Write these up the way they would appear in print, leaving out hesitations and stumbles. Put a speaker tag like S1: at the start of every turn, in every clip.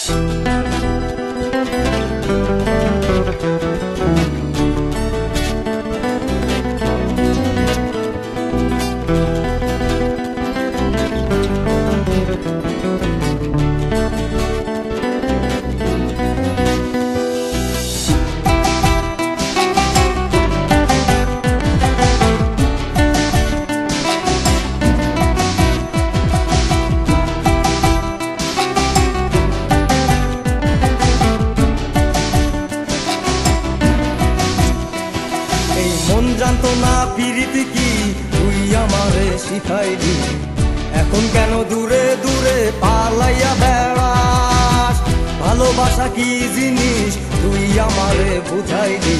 S1: মন জানতো না পিরিতি কি তুই আমারে শিখাইলি, এখন কেন দূরে দূরে পালাইয়া বেড়াস। ভালোবাসা কি জিনিস তুই আমারে বুঝাইলি,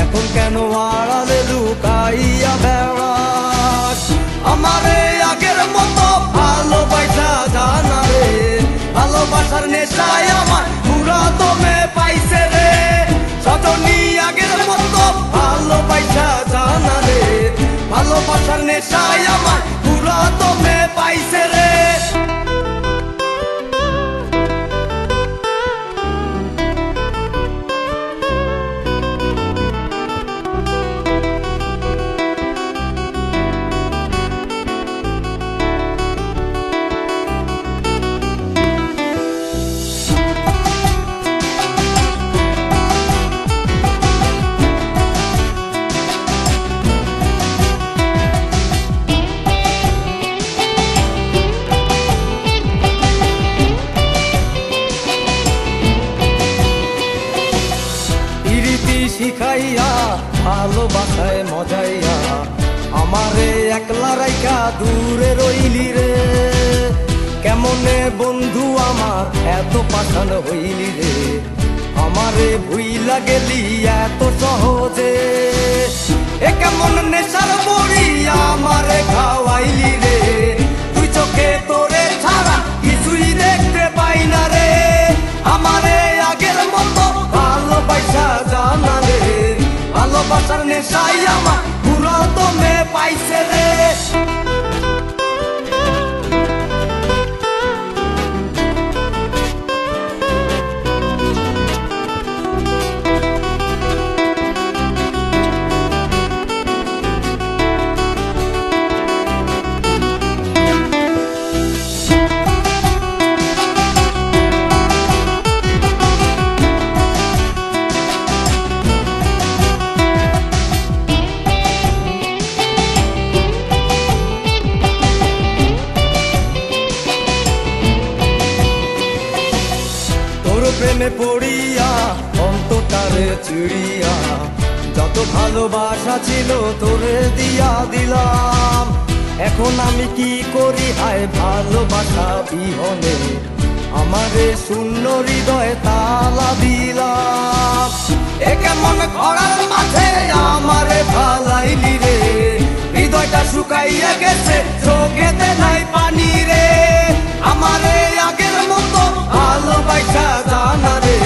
S1: এখন কেন আড়ালে লুকাইয়া বেড়াস। আমারে আগের মতো ভালোবাসা জানা রে, ভালোবাসার নেশায় আমার পুরা দমে পাইছে রে। সজনী আগের মতো ভালোবাসা জানা রে, ভালোবাসার নেশায় আমার পুরা দমে পাইছে রে। শিখাইয়া ভালোবাসায় মজাইয়া আমারে একলা রাইখা দূরে রইলি রে। কেমনে বন্ধু আমার এত পাষাণ হইলি রে, আমারে ভুইলা গেলি এত সহজে। এ কেমন নেশার বড়ি আমারে খাওয়াইলি রে, তুই চোখে তোরে ছাড়া কিছুই দেখতে পাই না রে। আমারে আগের মতো ভালোবাসা জানা রে, ভালোবাসার নেশাই আমার পুরো দমে পাইছে রে। প্রেমে পড়িয়া অন্তটারে চিড়িয়া যত ভালোবাসা ছিল তোরে দিয়া দিলাম। এখন আমি কি করি হায় ভালোবাসা বিহনে, আমারে শূন্য হৃদয় তালা দিলাম। এ কেমন ঘোড়ার মাঝে আমারে ফালাইলি রে, হৃদয়টা শুকাইয়া গেছে চোখেতে নাই পানি রে। আমারে আগের মতো ভালোবাসা জানা রে,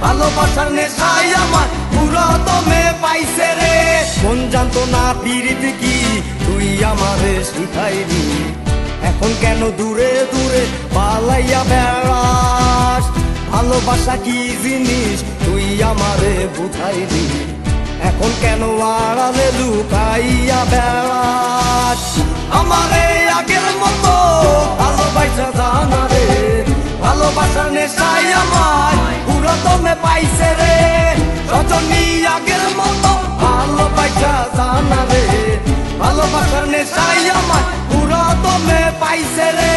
S1: ভালোবাসার নেশাই আমার পুরো দমে পাইছে রে। মন জানতো না পিরিতি কি তুই আমারে শিখাইলি, এখন কেন দূরে দূরে পালাইয়া বেড়াস। ভালোবাসা কি জিনিস তুই আমারে বুঝাইলি, এখন কেন আড়ালে লুকাইয়া বেড়াস। আমারে আগের মতো ভালোবাসা জানা রে, ভালোবাসার নেশাই আমার পুরো দমে পাইছে রে। রজনী আগের মতো ভালোবাসা জানা রে, ভালোবাসার নেশাই আমার পুরো দমে পাইছে রে।